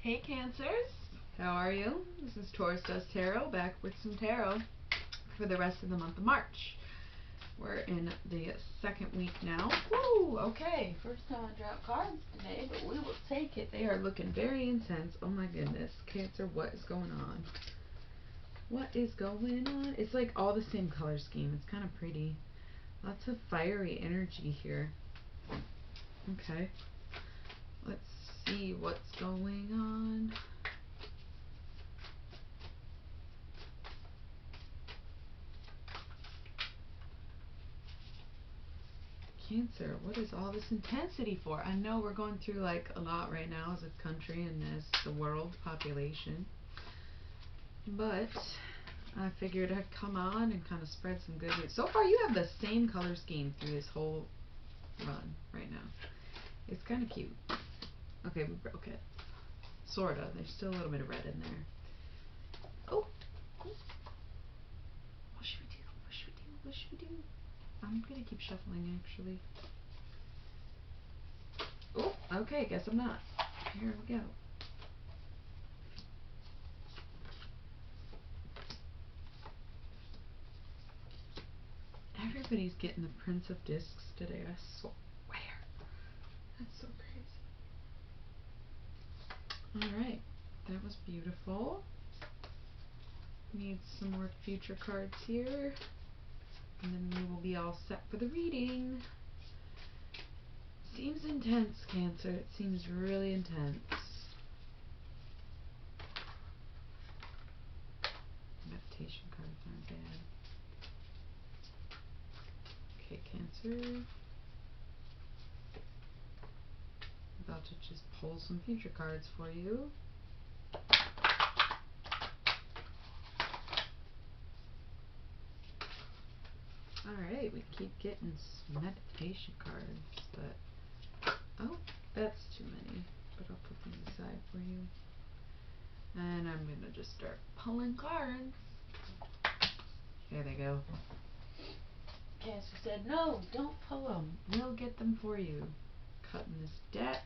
Hey Cancers, how are you? This is Taurus Does Tarot, back with some tarot for the rest of the month of March. We're in the second week now. Woo! Okay, first time I dropped cards today, but we will take it. They are looking very intense. Oh my goodness. Cancer, what is going on? What is going on? It's like all the same color scheme. It's kind of pretty. Lots of fiery energy here. Okay. Let's see what's going on. Cancer, what is all this intensity for? I know we're going through like a lot right now as a country and as the world population, but I figured I'd come on and kind of spread some good news. So far you have the same color scheme through this whole run right now. It's kind of cute. Okay, we broke it. Sorta. There's still a little bit of red in there. Oh! What should we do? What should we do? What should we do? I'm gonna keep shuffling actually. Oh, okay, guess I'm not. Here we go. Everybody's getting the Prince of Discs today, I swear. That's so crazy. Alright, that was beautiful. Need some more future cards here. And then we will be all set for the reading. Seems intense, Cancer. It seems really intense. Meditation cards aren't bad. Okay, Cancer. About to just pull some future cards for you. Alright, we keep getting meditation cards, but oh, that's too many. But I'll put them aside for you. And I'm gonna just start pulling cards. There they go. Cancer said, no, don't pull them. We'll get them for you. Cutting this deck.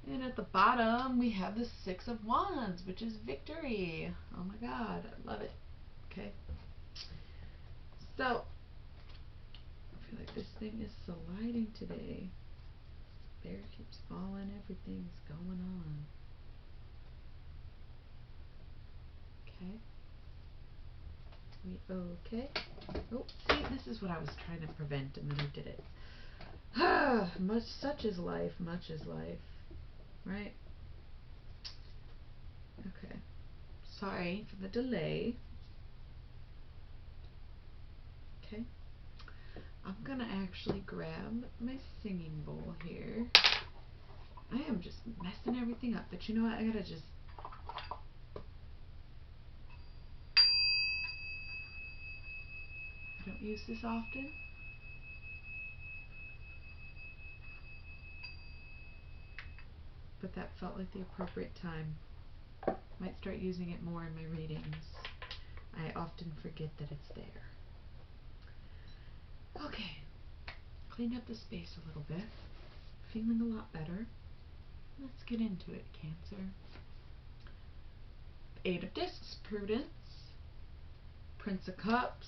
And at the bottom, we have the Six of Wands, which is victory. Oh my god, I love it. Okay. So, I feel like this thing is sliding today. Bear keeps falling. Everything's going on. Okay. We okay? Oh, see, this is what I was trying to prevent, and then I did it. Such is life, much is life. Right? Okay. Sorry for the delay. Okay. I'm gonna actually grab my singing bowl here. I am just messing everything up, but you know what? I gotta just... I don't use this often. But that felt like the appropriate time. Might start using it more in my readings. I often forget that it's there. Okay. Clean up the space a little bit. Feeling a lot better. Let's get into it, Cancer. Eight of Discs, Prudence. Prince of Cups.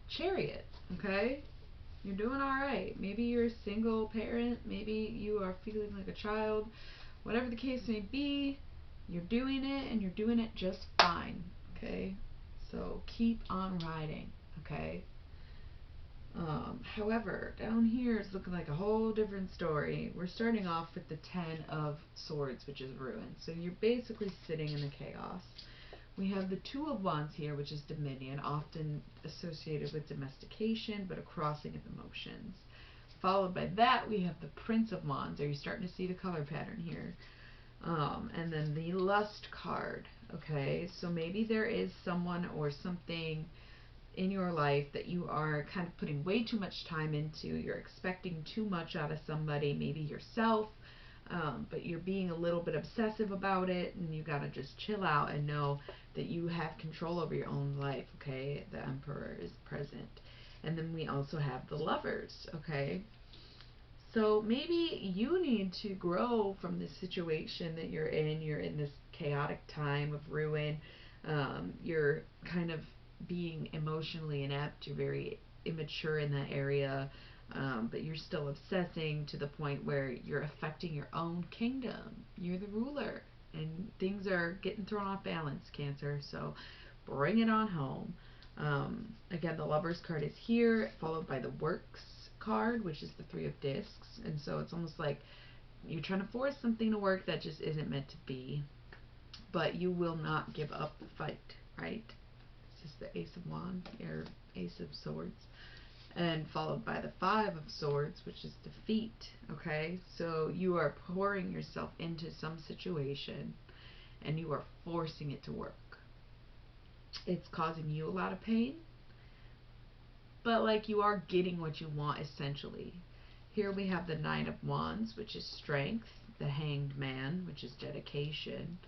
Chariot, okay? You're doing alright. Maybe you're a single parent. Maybe you are feeling like a child. Whatever the case may be, you're doing it and you're doing it just fine, okay? So keep on riding, okay? However, down here it's looking like a whole different story. We're starting off with the Ten of Swords, which is ruin. So you're basically sitting in the chaos. We have the Two of Wands here, which is dominion, often associated with domestication, but a crossing of emotions. Followed by that, we have the Prince of Wands. Are you starting to see the color pattern here? And then the Lust card, okay? So maybe there is someone or something in your life that you are kind of putting way too much time into. You're expecting too much out of somebody, maybe yourself, but you're being a little bit obsessive about it, and you gotta just chill out and know that you have control over your own life, okay? The Emperor is present. And then we also have the Lovers, okay? So maybe you need to grow from this situation that you're in. You're in this chaotic time of ruin. You're kind of being emotionally inept. You're very immature in that area. But you're still obsessing to the point where you're affecting your own kingdom. You're the ruler. And things are getting thrown off balance, Cancer. So bring it on home. Again, the Lovers card is here, followed by the Works card, which is the Three of Discs. And so it's almost like you're trying to force something to work that just isn't meant to be. But you will not give up the fight, right? This is the Ace of Wands, or Ace of Swords. And followed by the Five of Swords, which is defeat, okay? So you are pouring yourself into some situation and you are forcing it to work. It's causing you a lot of pain, but like you are getting what you want essentially. Here we have the Nine of Wands, which is strength, the Hanged Man, which is dedication,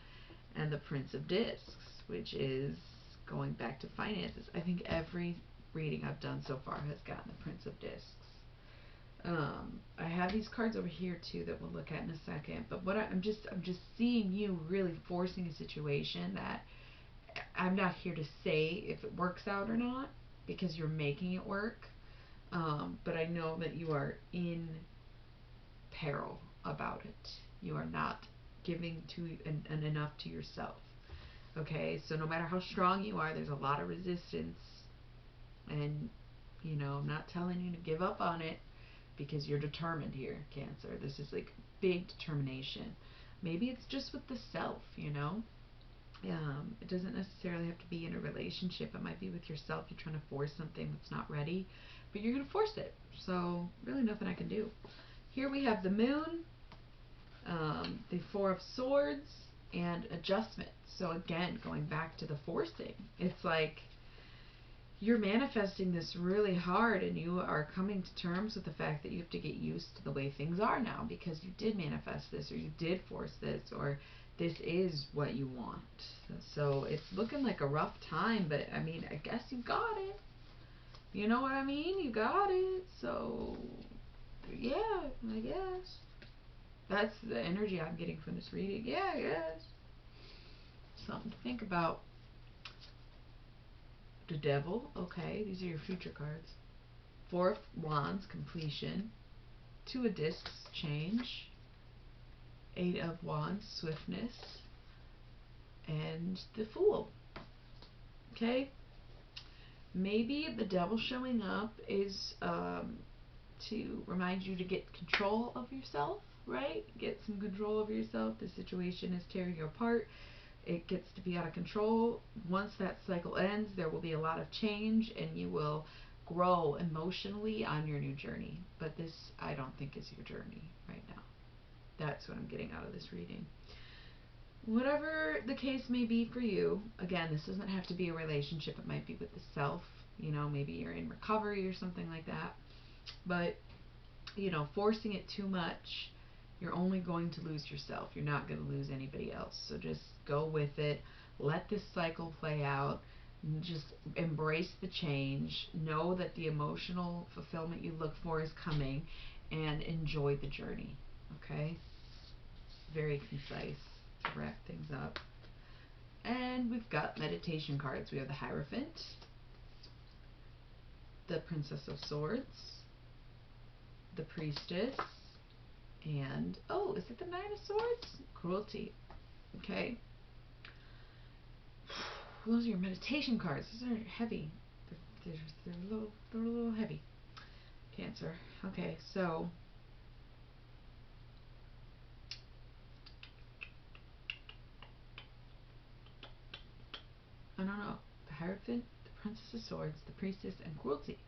and the Prince of Discs, which is going back to finances. I think every reading I've done so far has gotten the Prince of Discs. I have these cards over here too that we'll look at in a second, but what I'm just seeing you really forcing a situation that I'm not here to say if it works out or not, because you're making it work. But I know that you are in peril about it. You are not giving to enough to yourself. Okay, so no matter how strong you are, there's a lot of resistance. And, you know, I'm not telling you to give up on it because you're determined here, Cancer. This is like big determination. Maybe it's just with the self, you know? It doesn't necessarily have to be in a relationship. It might be with yourself. You're trying to force something that's not ready, but you're going to force it. So really nothing I can do. Here we have the Moon, the Four of Swords, and adjustment. So again, going back to the forcing, it's like you're manifesting this really hard and you are coming to terms with the fact that you have to get used to the way things are now because you did manifest this, or you did force this, or this is what you want. So it's looking like a rough time, but I mean, I guess you got it. You know what I mean? You got it. So yeah, I guess. That's the energy I'm getting from this reading. Yeah, I guess. Something to think about. The Devil, okay, these are your future cards. Four of Wands, completion. Two of Discs, change. Eight of Wands, swiftness. And the Fool. Okay? Maybe the Devil showing up is to remind you to get control of yourself, right? Get some control over yourself. The situation is tearing you apart. It gets to be out of control. Once that cycle ends, there will be a lot of change and you will grow emotionally on your new journey. But this, I don't think, is your journey right now. That's what I'm getting out of this reading. Whatever the case may be for you, again, this doesn't have to be a relationship. It might be with the self. You know, maybe you're in recovery or something like that. But, you know, forcing it too much, you're only going to lose yourself. You're not going to lose anybody else. So just go with it. Let this cycle play out. Just embrace the change. Know that the emotional fulfillment you look for is coming, and enjoy the journey. Okay? Very concise to wrap things up. And we've got meditation cards. We have the Hierophant, the Princess of Swords, the Priestess, and, oh, is it the Nine of Swords? Cruelty. Okay. Those are your meditation cards. Those are heavy. They're a little heavy. Cancer. Okay, so I don't know. The Hierophant, the Princess of Swords, the Priestess, and Cruelty.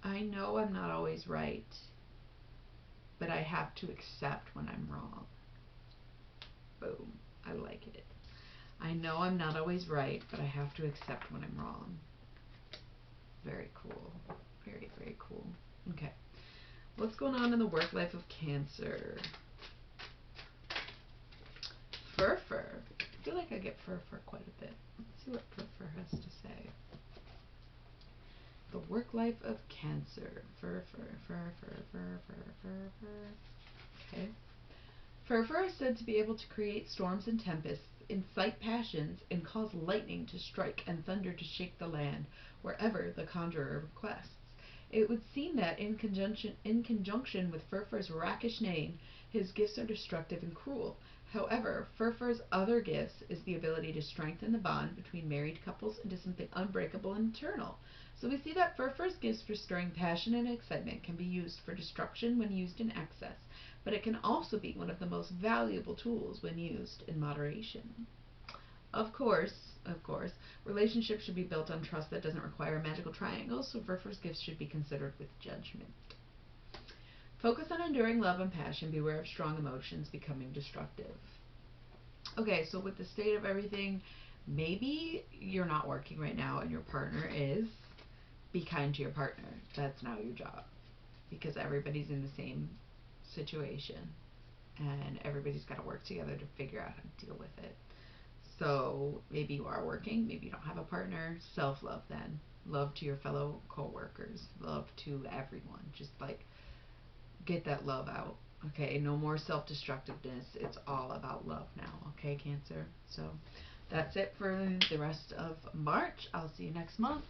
I know I'm not always right, but I have to accept when I'm wrong. Boom. I like it. I know I'm not always right, but I have to accept when I'm wrong. Very cool. Very, very cool. Okay. What's going on in the work life of Cancer? Fur. I feel like I get Fur quite a bit. Let's see what Fur has to say. the work life of Cancer. Okay. Fur is said to be able to create storms and tempests, incite passions, and cause lightning to strike and thunder to shake the land wherever the conjurer requests. It would seem that in conjunction with Fur's rakish name, his gifts are destructive and cruel. However, Fur's other gifts is the ability to strengthen the bond between married couples into something unbreakable and eternal. So we see that Fur's gifts for stirring passion and excitement can be used for destruction when used in excess, but it can also be one of the most valuable tools when used in moderation. Of course, relationships should be built on trust that doesn't require a magical triangle, so Fur's gifts should be considered with judgment. Focus on enduring love and passion. Beware of strong emotions becoming destructive. Okay, so with the state of everything, maybe you're not working right now and your partner is. Be kind to your partner. That's now your job. Because everybody's in the same situation. And everybody's got to work together to figure out how to deal with it. So maybe you are working, maybe you don't have a partner. Self-love then. Love to your fellow co-workers. Love to everyone. Just like get that love out. Okay, no more self-destructiveness. It's all about love now. Okay, Cancer? So that's it for the rest of March. I'll see you next month.